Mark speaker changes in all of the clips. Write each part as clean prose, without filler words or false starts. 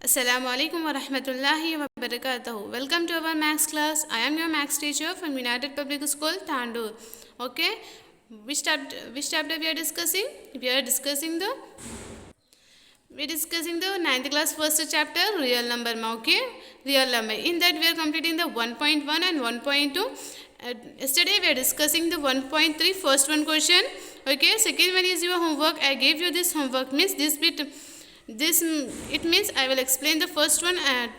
Speaker 1: Assalamu alaikum wa rahmatullahi wa barakatuhu. Welcome to our maths class. I am your maths teacher from United Public School, Tandur. Okay, which chapter we are discussing? We are discussing the ninth class first chapter, real number. Okay, real number. In that we are completing the 1.1 and 1.2. Yesterday we are discussing the 1.3 first one question. Okay, second one is your homework. I gave you this homework. Means this it means I will explain the first one and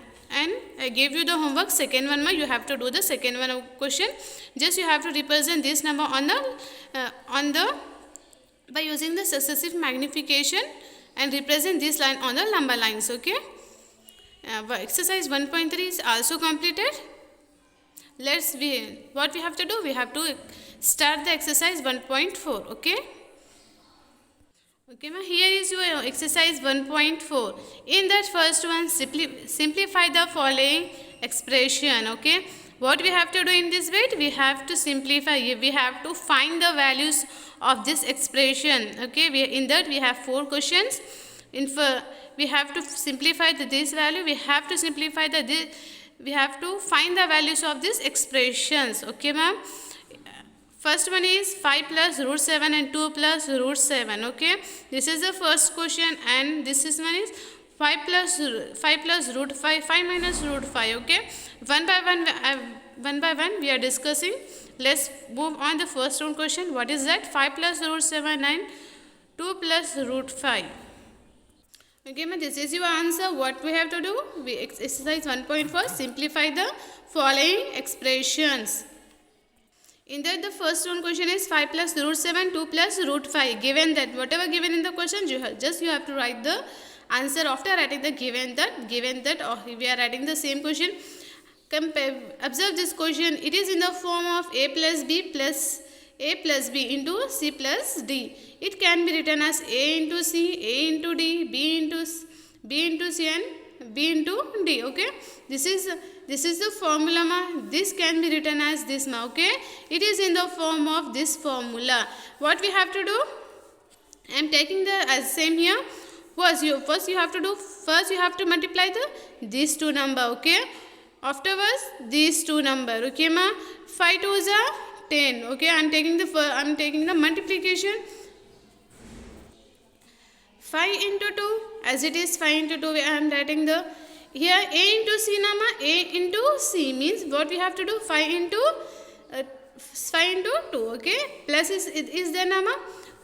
Speaker 1: I gave you the homework. Second one you have to do the second one question. Just you have to represent this number on the by using the successive magnification and represent this line on the number lines. Okay, exercise 1.3 is also completed. What we have to do, we have to start the exercise 1.4. okay, here is your exercise 1.4. In that first one, simplify the following expression. Okay, what we have to do in this bit, we have to simplify. We have to find the values of this expression. Okay, in that we have 4 questions. We have to simplify this value. We have to simplify we have to find the values of these expressions. Okay, ma'am. First one is 5 plus root 7 and 2 plus root 7. Okay, this is the first question, and this is one is 5 plus root 5, 5 minus root 5. Okay, one by one we are discussing. Let's move on the first one question. What is that? 5 plus root 7 and 2 plus root 5. Okay, ma'am, this is your answer. What we have to do? Exercise 1.4, simplify the following expressions. In that the first one question is 5 plus root 7, 2 plus root 5. Given that, whatever given in the question, you have to write the answer after writing the given that, or we are writing the same question. Observe this question. It is in the form of a plus b into c plus d. It can be written as a into c, a into d, b into c and b into d. Okay, this is the formula, ma. This can be written as this, ma. Okay, it is in the form of this formula. What we have to do, I am taking the as same here. First you have to multiply these two number. Okay, afterwards these two number. Okay, ma. 5 2s are 10. Okay, I am taking the multiplication. 5 into 2, as it is 5 into 2, I am writing the here a into c, nama. A into c means what we have to do, 5 into 2. Okay, plus is there, nama.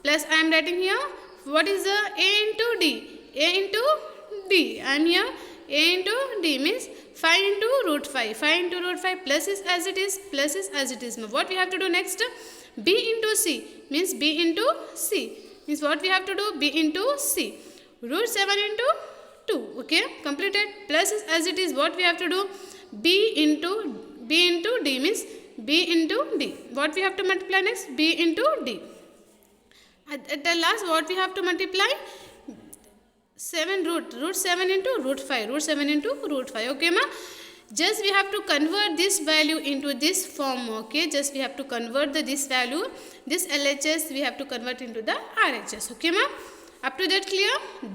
Speaker 1: Plus I am writing here, what is the a into d? A into d. I am here a into d means 5 into root 5. 5 into root 5 plus is as it is, plus is as it is. Now what we have to do next? B into c means b into c. Means what we have to do, b into c. Root 7 into 2. Okay, completed. Plus is as it is. What we have to do, b into d means b into d. What we have to multiply next, b into d. At the last, what we have to multiply, root 7 into root 5. Root 7 into root 5. Okay, ma. Just we have to convert this value into this form. Okay, just we have to convert this value, this LHS we have to convert into the RHS. Okay, ma. Up to that clear?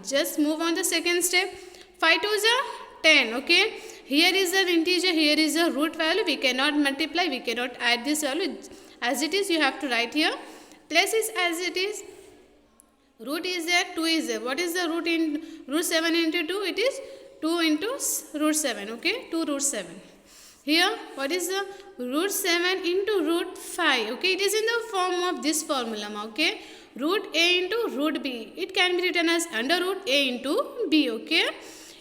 Speaker 1: Just move on the second step. 5 2s are 10. Okay, here is the integer, here is the root value. We cannot multiply, we cannot add this value. As it is, you have to write here. Place is as it is. Root is there, 2 is there. What is the root in root 7 into 2? It is 2 into root 7. Okay, 2 root 7. Here, what is the root 7 into root 5? Okay, it is in the form of this formula. Okay, root a into root b. It can be written as under root a into b. Okay,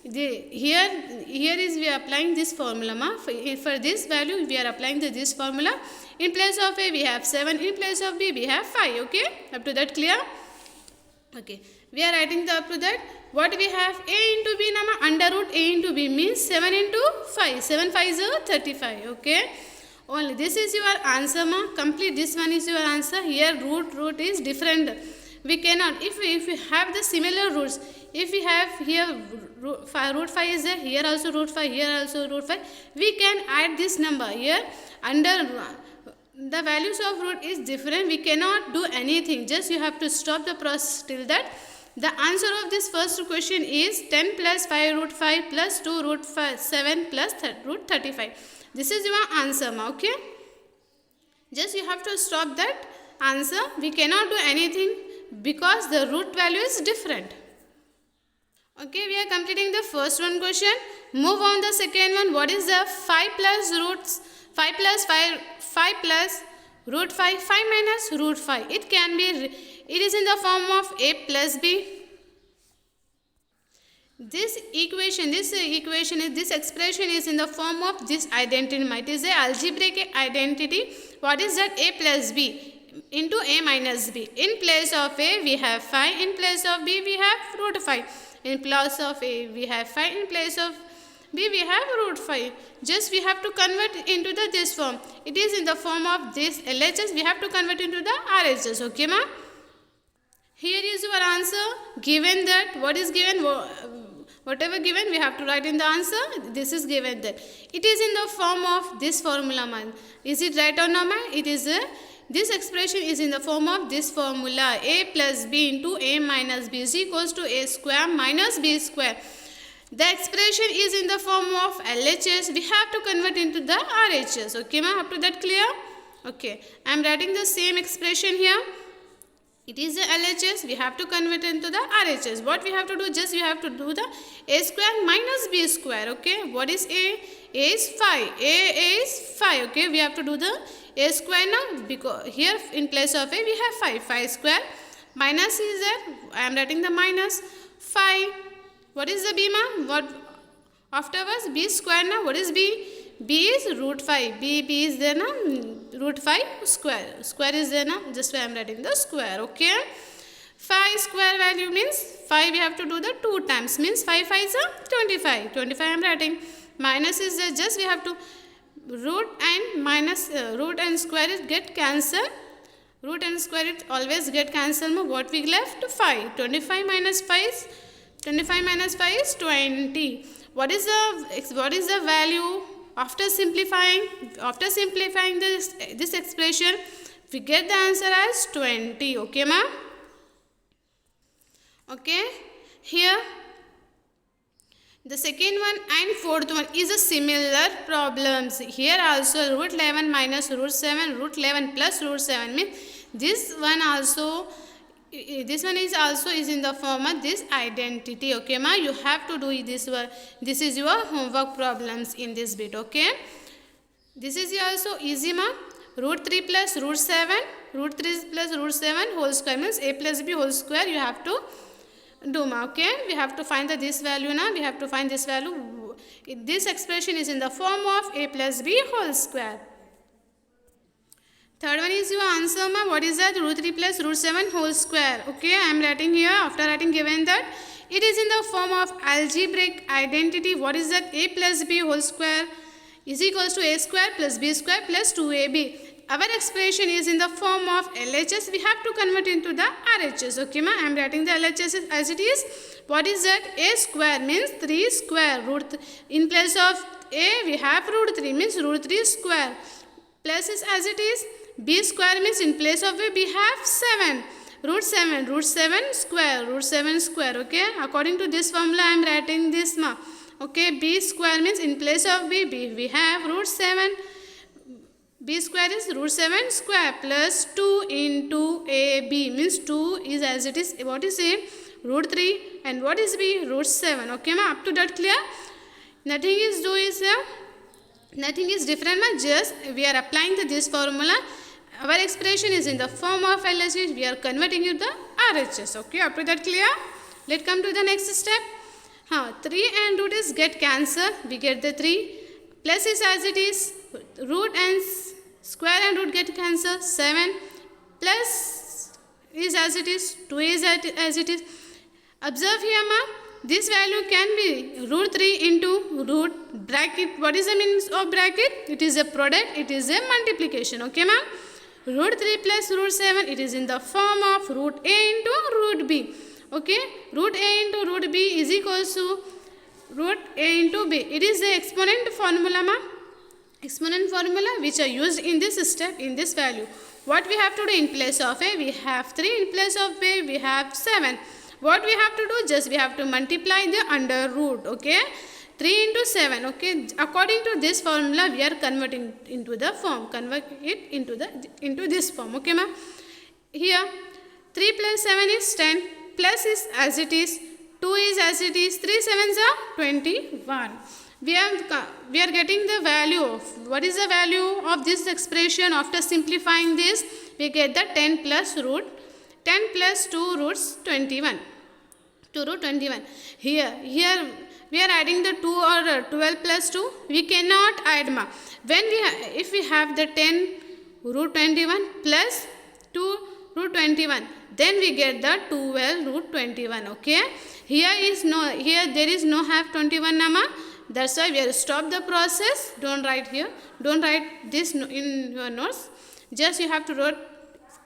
Speaker 1: here is we are applying this formula, ma. For this value, we are applying this formula. In place of a, we have 7. In place of b, we have 5. Okay, up to that clear? Okay, we are writing the up to that. What we have, a into b, nama. Under root a into b means 7 into 5. 7 5 is 35. Okay, only this is your answer, ma. Complete this one is your answer. Here root is different. We cannot, if we have the similar roots, if we have here root 5 is there, here also root 5, here also root 5, we can add this number here. Under the values of root is different, we cannot do anything. Just you have to stop the process till that The answer of this first question is 10 plus 5 root 5 plus 2 root 7 plus root 35. This is your answer, okay? Just you have to stop that answer. We cannot do anything because the root value is different. Okay, we are completing the first one question. Move on the second one. What is the 5 plus roots 5 plus 5 plus root 5 minus root 5? It can be, it is in the form of a plus b. This expression is in the form of this identity. It is a algebraic identity. What is that? A plus b into a minus b. In place of a we have 5. In place of b we have root 5. In place of a we have 5. In place of b we have root 5. Just we have to convert into this form. It is in the form of this LHS. We have to convert into the RHS. Okay, ma? Here is your answer. Given that, what is given? Whatever given, we have to write in the answer. This is given that. It is in the form of this formula, man. Is it right or no, ma? It is this expression is in the form of this formula. A plus b into a minus b is equals to a square minus b square. The expression is in the form of LHS. We have to convert into the RHS. Okay, ma? Up to that clear? Okay. I am writing the same expression here. It is the LHS. We have to convert into the RHS. What we have to do? Just we have to do the a square minus b square. Okay. What is a? A is 5. A is 5. Okay. We have to do the a square now, because here in place of a we have 5. 5 square minus is there. I am writing the minus 5. What is the b, ma? What afterwards? B square now. What is b? B is root 5. B is there now. Root 5 square. Square is there now. Just I am writing the square. Okay. 5 square value means 5 we have to do the 2 times. Means 5 5 is 25. 25 I am writing. Minus is there. Just we have to root and minus root and square it get cancelled. Root and square it always get cancelled. What we left? 5. 25 minus 5 is 25 minus 5 is 20. What is the value after simplifying? After simplifying this expression, we get the answer as 20. Okay, ma'am? Okay. Here, the second one and fourth one is a similar problems. Here also root 11 minus root 7, root 11 plus root 7 means this one also. This one is also is in the form of this identity. Okay, ma? You have to do this one. This is your homework problems in this bit. Okay. This is also easy, ma? Root 3 plus root 7. Root 3 plus root 7 whole square means a plus b whole square. You have to do, ma? Okay. We have to find this value now. We have to find this value. This expression is in the form of a plus b whole square. Third one is your answer, ma. What is that? Root 3 plus root 7 whole square. Okay, I am writing here. After writing given that, it is in the form of algebraic identity. What is that? A plus b whole square is equals to a square plus b square plus 2ab. Our expression is in the form of LHS. We have to convert into the RHS. Okay, ma. I am writing the LHS as it is. What is that? A square means 3 square. In place of a, we have root 3 means root 3 square. Plus is as it is. B square means in place of a we have 7. Root 7 square, root 7 square. Okay, according to this formula I am writing this, ma. Okay, B square means in place of B we have root 7. B square is root 7 square plus 2 into AB means 2 is as it is. What is A? Root 3 and what is B? Root 7. Okay, ma. Up to that clear? Nothing is do is nothing is different, ma. Just we are applying this formula. Our expression is in the form of LHS. We are converting it to the RHS. Okay, up to that clear? Let's come to the next step. 3 and root is get cancelled. We get the 3. Plus is as it is. Root and square and root get cancelled. 7 plus is as it is. 2 is as it is. Observe here, ma. This value can be root 3 into root bracket. What is the meaning of bracket? It is a product. It is a multiplication. Okay, ma. Root 3 plus root 7, it is in the form of root a into root b. Okay, root a into root b is equals to root a into b. It is the exponent formula, ma. Exponent formula which are used in this step, in this value. What we have to do in place of a, we have 3. In place of b, we have 7. What we have to do? Just we have to multiply the under root. Okay, 3 into 7. Okay, according to this formula we are converting into the form. Convert it into this form. Okay, ma'am. Here 3 plus 7 is 10. Plus is as it is. 2 is as it is. 3 sevens are 21. We are getting the value of, what is the value of this expression after simplifying this? We get the 10 plus root 10 plus 2 roots 21. 2 root 21. Here we are adding the 2 or 12 plus 2. We cannot add ma. When if we have the 10 root 21 plus 2 root 21, then we get the 12 root 21. Okay. Here there is no have 21 nama. That's why we have stopped the process. Don't write here. Don't write this in your notes. Just you have to write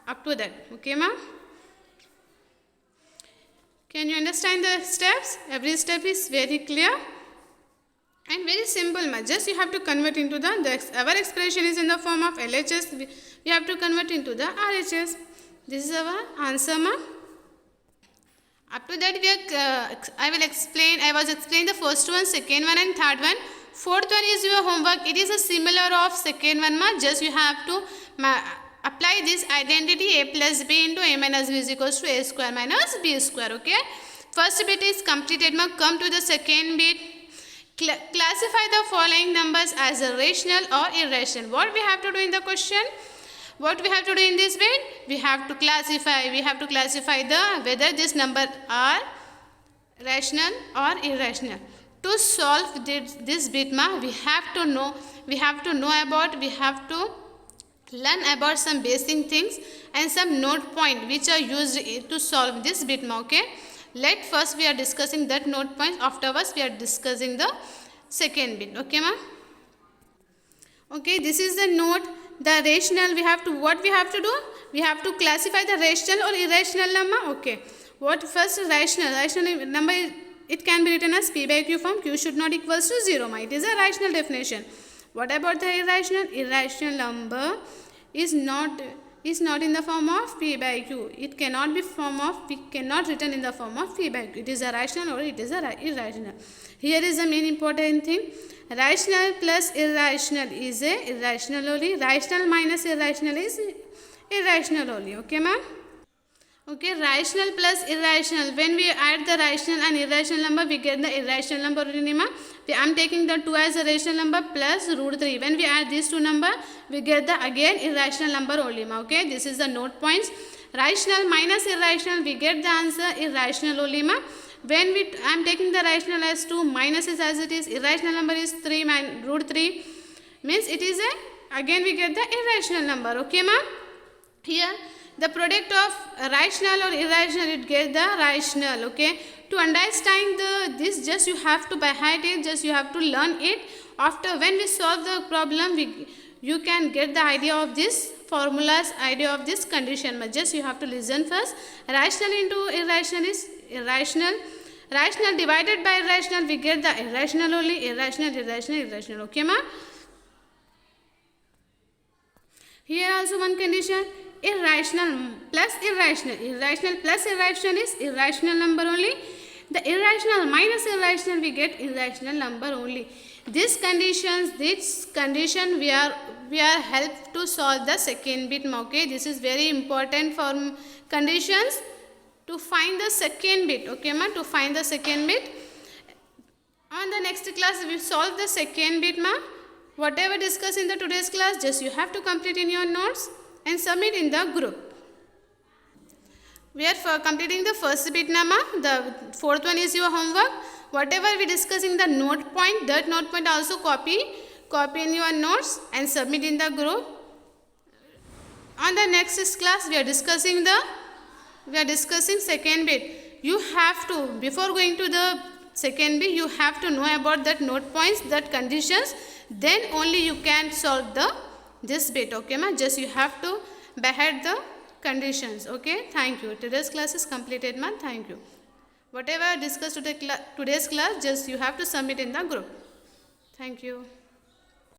Speaker 1: up to that. Okay, ma'am? Can you understand the steps? Every step is very clear and very simple, ma'am. Just you have to convert into our expression is in the form of LHS. We have to convert into the RHS. This is our answer, ma'am. Up to that, I was explaining the first one, second one and third one. Fourth one is your homework. It is a similar of second one, ma. Just you have to apply this identity a plus b into a minus b is equals to a square minus b square. Okay. First bit is completed, ma. Come to the second bit. Classify the following numbers as a rational or irrational. What we have to do in the question? What we have to do in this bit? We have to classify whether this number are rational or irrational. To solve this bit, ma, we have to learn about some basic things and some note point which are used to solve this bit, ma. Okay. First we are discussing that note point. Afterwards we are discussing the second bit. Okay, ma. Okay, this is the note. The rational, what we have to do? We have to classify the rational or irrational number. Okay. What first rational? Rational number, it can be written as p by q form. Q should not equals to 0. It is a rational definition. What about the irrational? Irrational number is not in the form of p by q. It cannot be we cannot written in the form of p by q. It is a rational or it is a irrational. Here is the main important thing. Rational plus irrational is a irrational only. Rational minus irrational is irrational only. Okay, ma'am? Okay, rational plus irrational. When we add the rational and irrational number, we get the irrational number only, ma'am. I am taking the 2 as a rational number plus root 3. When we add these two number, we get the again irrational number only, ma'am. Okay, this is the note points. Rational minus irrational, we get the answer irrational only, ma'am. When I am taking the rational as 2, minus is as it is, irrational number is 3 root 3, means it is again we get the irrational number. Okay, ma'am? Here the product of rational or irrational, it get the rational. Okay, to understand this, just you have to by heart it, just you have to learn it. After when we solve the problem, you can get the idea of this formulas, idea of this condition, but just you have to listen first. Rational into irrational is irrational. Rational divided by irrational, we get the irrational only. Irrational, irrational, irrational. Okay, ma'am? Here also one condition. Irrational plus irrational. Irrational plus irrational is irrational number only. The irrational minus irrational, we get irrational number only. This condition we are helped to solve the second bit. Okay, this is very important for conditions to find the second bit. Okay, ma, to find the second bit. On the next class we solve the second bit, ma. Whatever discussed in the today's class, just you have to complete in your notes and submit in the group. We are completing the first bit, na, ma. The fourth one is your homework. Whatever we discuss in the note point, that note point also copy in your notes and submit in the group. On the next class we are discussing second bit. You have to, before going to the second bit, you have to know about that note points, that conditions, then only you can solve this bit. Okay, ma, just you have to by heart the conditions. Okay, thank you. Today's class is completed, ma. Thank you. Whatever discussed today's class, just you have to submit in the group. Thank you.